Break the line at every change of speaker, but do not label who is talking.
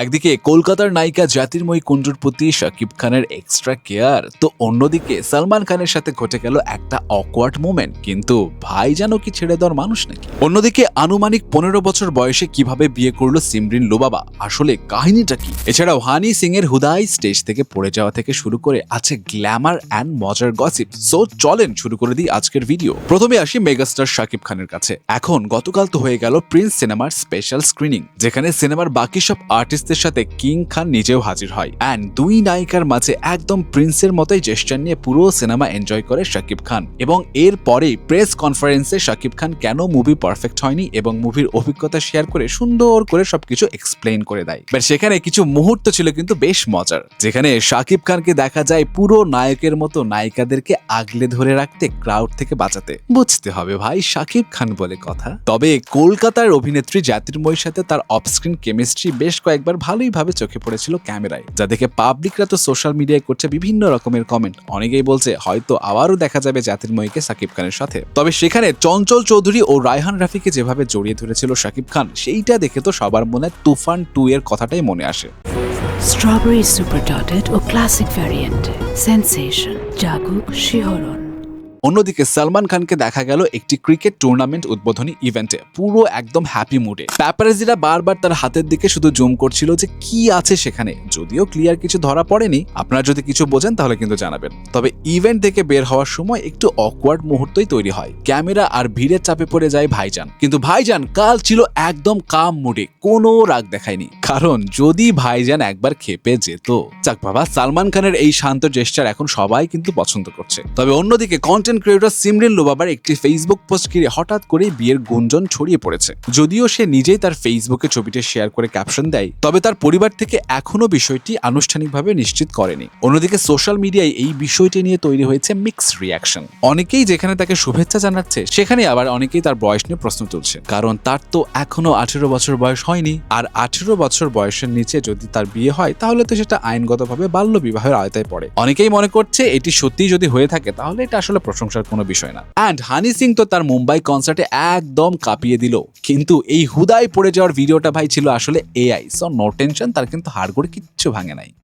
একদিকে কলকাতার নায়িকা জ্যোতির্ময়ী কুণ্ডুর প্রতি শাকিব খানের এক্সট্রা কেয়ার, তো অন্যদিকে সালমান খানের সাথে ঘটে গেল একটা অকওয়ার্ড মোমেন্ট। কিন্তু ভাই যেন কি ছেড়ে দেওয়ার মানুষ নাকি? অন্যদিকে আনুমানিক 15 বছর বয়সে কিভাবে বিয়ে করলো সিমরিন লুবাবা, আসলে কাহিনীটা কি? এছাড়াও হানি সিং এর হুদাই স্টেজ থেকে পড়ে যাওয়া থেকে শুরু করে আছে গ্ল্যামার অ্যান্ড মজার গসিপ। সো চলেন শুরু করে দিই আজকের ভিডিও। প্রথমে আসি মেগাস্টার শাকিব খানের কাছে। এখন গতকাল তো হয়ে গেল প্রিন্স সিনেমার স্পেশাল স্ক্রিনিং, যেখানে সিনেমার বাকি সব আর্টিস্টদের সাথে কিং খান নিজেও হাজির হয়। অ্যান্ড দুই নায়িকার মাঝে একদম প্রিন্সের মতোই জেস্টার নিয়ে পুরো সিনেমা এনজয় করে শাকিব খান। এবং এর পরেই প্রেস কনফারেন্সে শাকিব খান কেন মুভি পারফেক্ট হয়নি এবং মুভির অভিজ্ঞতা শেয়ার করে সুন্দর করে সবকিছু এক্সপ্লেইন করে দেয়। বাট সেখানে কিছু মুহূর্ত ছিল কিন্তু বেশ মজার, যেখানে শাকিব খানকে দেখা যায় পুরো নায়কের মতো নায়িকাদেরকে আগলে ধরে রাখতে, ক্রাউড থেকে বাঁচাতে। বুঝতে হবে ভাই, শাকিব খান বলে কথা। তবে কলকাতার অভিনেত্রী জ্যোতির্ময়ীর সাথে তার অফস্ক্রিন কেমিস্ট্রি বেশ কয়েকবার ভালোই ভাবে চোখে পড়েছিল ক্যামেরায়, যা দেখে পাবলিকরা তো সোশ্যাল মিডিয়ায় করছে বিভিন্ন রকমের কমেন্ট। অনেকেই বলছে হয়তো আবারও দেখা যাবে জ্যোতির্ময়ীকে শাকিব খানের সাথে। তবে সেখানে চঞ্চল চৌধুরী ও রায়হান রাফিকে যেভাবে জড়িয়ে ধরেছিল শাকিব খান, সেইটা দেখে তো সবার মনে তুফান 2 এর কথাটাই মনে আসে।
স্ট্রবেরি সুপার ডটেড ও ক্লাসিক ভ্যারিয়েন্টে সেন্সেশন জাগুক শিহরণ।
অন্যদিকে সালমান খানকে দেখা গেল একটি ক্রিকেট টুর্নামেন্ট উদ্বোধনী ইভেন্টে, পুরো একদম হ্যাপি মুডে। প্যাপারাজিরা বারবার তার হাতের দিকে শুধু জুম করছিল যে কি আছে সেখানে, যদিও ক্লিয়ার কিছু ধরা পড়েনি। আপনারা যদি কিছু বোঝেন তাহলে কিন্তু জানাবেন। তবে ইভেন্ট থেকে বের হওয়ার সময় একটু অকওয়ার্ড মুহূর্তই তৈরি হয়। ক্যামেরা আর ভিড়ের চাপে পড়ে যায় ভাইজান, কিন্তু ভাইজান কাল ছিল একদম কাম মুডে, কোনো রাগ দেখায়নি। কারণ যদি ভাইজান একবার খেপে যেত। যাক বাবা, সালমান খানের এই শান্ত জেস্টার এখন সবাই কিন্তু পছন্দ করছে। তবে অন্যদিকে কন্টেন্ট ক্রিয়েটর সিমরিন লুবাবার একটি ফেসবুক পোস্ট ঘিরে হঠাৎ করে বিয়ের গুঞ্জন ছড়িয়ে পড়েছে। যদিও সে নিজেই তার ফেসবুকে ছবিটি শেয়ার করে ক্যাপশন দেয়, তবে তার পরিবার থেকে এখনো বিষয়টি আনুষ্ঠানিকভাবে নিশ্চিত করেনি। অন্যদিকে সোশ্যাল মিডিয়ায় এই বিষয়টি নিয়ে তৈরি হয়েছে মিক্সড রিয়াকশন। অনেকেই যেখানে তাকে শুভেচ্ছা জানাচ্ছে, সেখানে আবার অনেকেই তার বয়স নিয়ে প্রশ্ন তুলছে। কারণ তার তো এখনো 18 বছর বয়স হয়নি, আর 18 বছর বয়সের নিচে যদি তার বিয়ে হয় তাহলে তো সেটা আইনগতভাবে বাল্য বিবাহের আওতায় পড়ে। অনেকেই মনে করছে এটি সত্যি যদি হয়ে থাকে তাহলে এটা আসলে প্রশংসার কোনো বিষয় না। অ্যান্ড হানি সিং তো তার মুম্বাই কনসার্টে একদম কাঁপিয়ে দিল। কিন্তু এই হুদায় পড়ে যাওয়ার ভিডিওটা ভাই ছিল আসলে এআই, সো নো টেনশন, তার কিন্তু হাড়গোড় কিচ্ছু ভাঙে নাই।